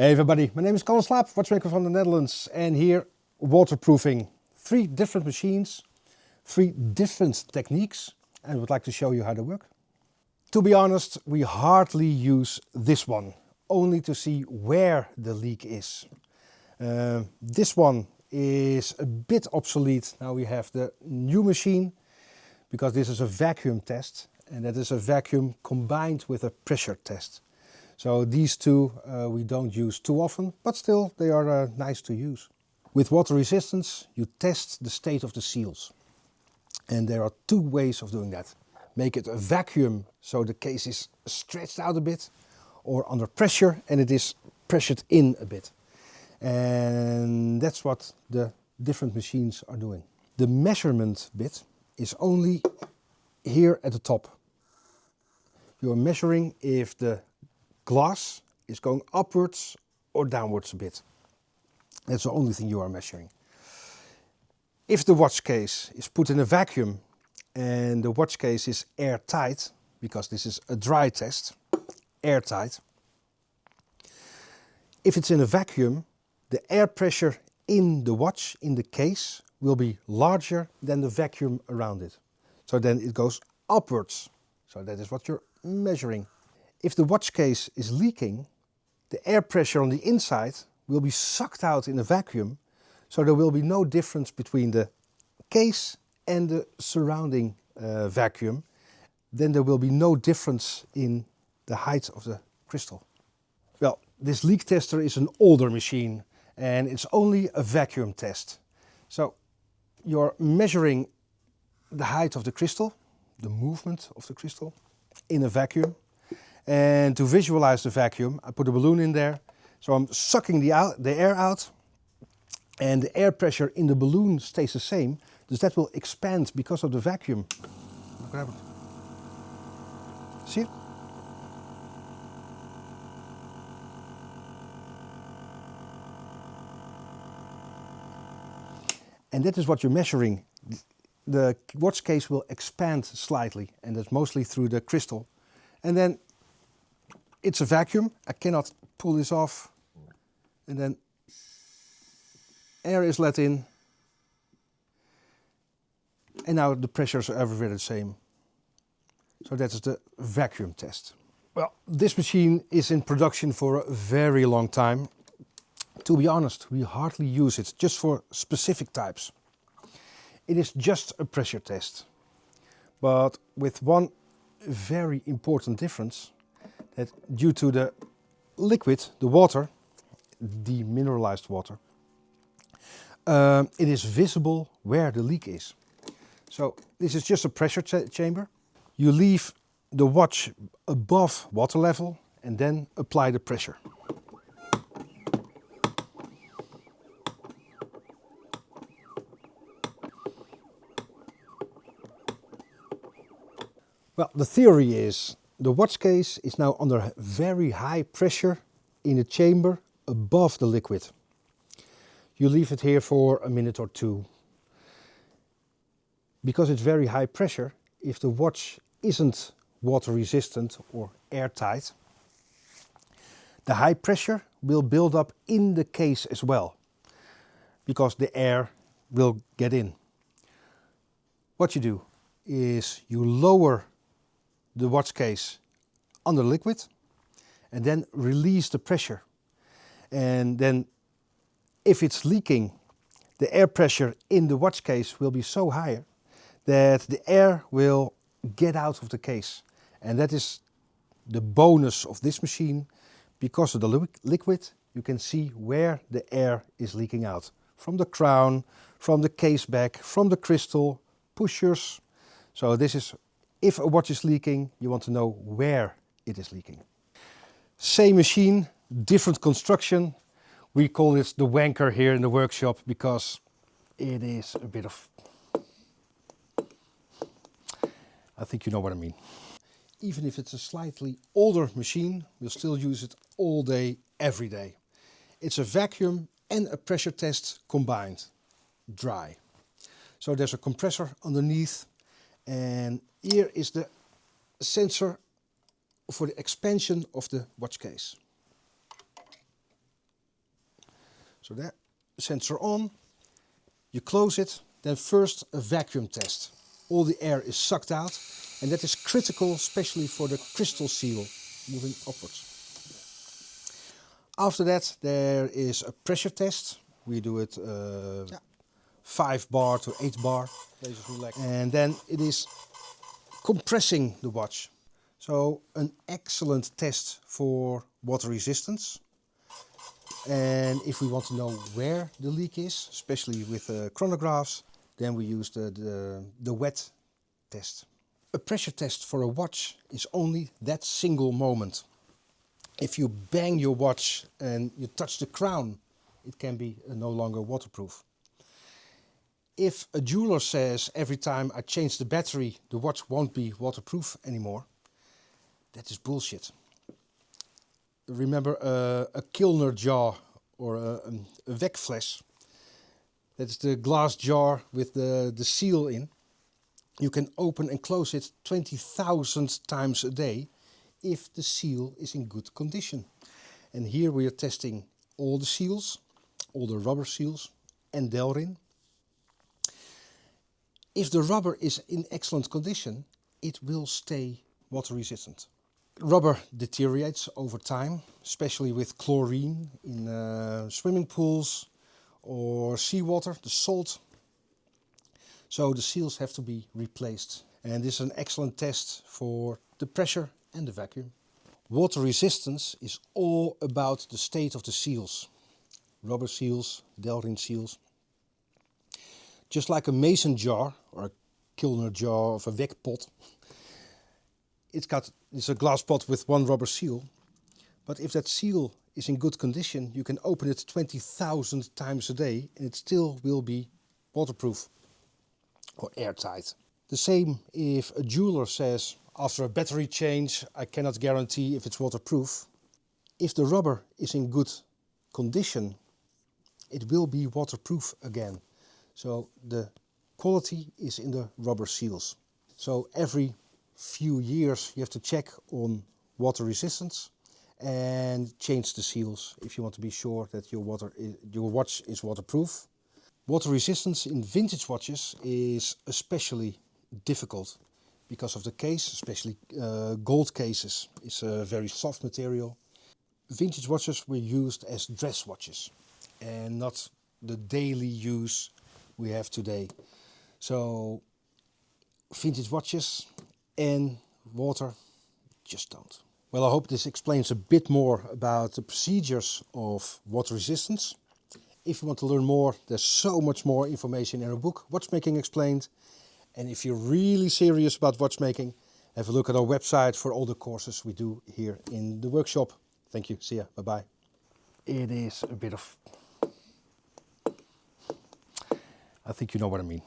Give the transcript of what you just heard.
Hey everybody, my name is Kalle Slaap, watchmaker from the Netherlands, and here waterproofing. 3 different machines, 3 different techniques, and I would like to show you how they work. To be honest, we hardly use this one, only to see where the leak is. This one is a bit obsolete. Now we have the new machine, because this is a vacuum test, and that is a vacuum combined with a pressure test. So these two we don't use too often, but still they are nice to use. With water resistance you test the state of the seals. And there are 2 ways of doing that. Make it a vacuum so the case is stretched out a bit, or under pressure and it is pressured in a bit. And that's what the different machines are doing. The measurement bit is only here at the top. You are measuring if the glass is going upwards or downwards a bit. That's the only thing you are measuring. If the watch case is put in a vacuum and the watch case is airtight, because this is a dry test, airtight. If it's in a vacuum, the air pressure in the watch, in the case, will be larger than the vacuum around it. So then it goes upwards. So that is what you're measuring. If the watch case is leaking, the air pressure on the inside will be sucked out in a vacuum, so there will be no difference between the case and the surrounding vacuum. Then there will be no difference in the height of the crystal. Well, this leak tester is an older machine and it's only a vacuum test. So you're measuring the height of the crystal, the movement of the crystal in a vacuum. And to visualize the vacuum, I put a balloon in there. So I'm sucking the air out, and the air pressure in the balloon stays the same. So that will expand because of the vacuum. Grab it. See it? And that is what you're measuring. The watch case will expand slightly, and that's mostly through the crystal. And then it's a vacuum. I cannot pull this off. And then air is let in. And now the pressures are everywhere the same. So that is the vacuum test. Well, this machine is in production for a very long time. To be honest, we hardly use it, just for specific types. It is just a pressure test. But with one very important difference, that due to the liquid, the water, demineralized water, it is visible where the leak is. So this is just a pressure chamber. You leave the watch above water level and then apply the pressure. Well, the theory is the watch case is now under very high pressure in a chamber above the liquid. You leave it here for a minute or 2. Because it's very high pressure, if the watch isn't water resistant or airtight, the high pressure will build up in the case as well, because the air will get in. What you do is you lower the watch case under liquid and then release the pressure. And then if it's leaking, the air pressure in the watch case will be so high that the air will get out of the case. And that is the bonus of this machine. Because of the liquid, you can see where the air is leaking out. From the crown, from the case back, from the crystal, pushers. So this is, if a watch is leaking, you want to know where it is leaking. Same machine, different construction. We call this the wanker here in the workshop because it is a bit of... I think you know what I mean. Even if it's a slightly older machine, we'll still use it all day, every day. It's a vacuum and a pressure test combined, dry. So there's a compressor underneath, and here is the sensor for the expansion of the watch case. So there, sensor on, you close it, then first a vacuum test. All the air is sucked out, and that is critical, especially for the crystal seal, moving upwards. After that, there is a pressure test. We do it 5 bar to 8 bar. And then it is compressing the watch. So an excellent test for water resistance. And if we want to know where the leak is, especially with chronographs, then we use the wet test. A pressure test for a watch is only that single moment. If you bang your watch and you touch the crown, it can be no longer waterproof. If a jeweler says every time I change the battery the watch won't be waterproof anymore, that is bullshit. Remember a Kilner jar or a wekfles. That's the glass jar with the seal in. You can open and close it 20,000 times a day if the seal is in good condition. And here we are testing all the seals, all the rubber seals and Delrin. If the rubber is in excellent condition, it will stay water resistant. Rubber deteriorates over time, especially with chlorine in swimming pools or seawater, the salt. So the seals have to be replaced. And this is an excellent test for the pressure and the vacuum. Water resistance is all about the state of the seals. Rubber seals, Delrin seals. Just like a mason jar or a Kilner jar of a wek pot. It's a glass pot with one rubber seal. But if that seal is in good condition, you can open it 20,000 times a day and it still will be waterproof or airtight. The same if a jeweler says, after a battery change, I cannot guarantee if it's waterproof. If the rubber is in good condition, it will be waterproof again. So the quality is in the rubber seals. So every few years you have to check on water resistance and change the seals if you want to be sure that your watch is waterproof. Water resistance in vintage watches is especially difficult because of the case, especially gold cases. It's a very soft material. Vintage watches were used as dress watches and not the daily use we have today. So vintage watches and water just don't. Well, I hope this explains a bit more about the procedures of water resistance. If you want to learn more, there's so much more information in our book, Watchmaking Explained. And if you're really serious about watchmaking, have a look at our website for all the courses we do here in the workshop. Thank you. See ya. Bye-bye. It is a bit of... I think you know what I mean.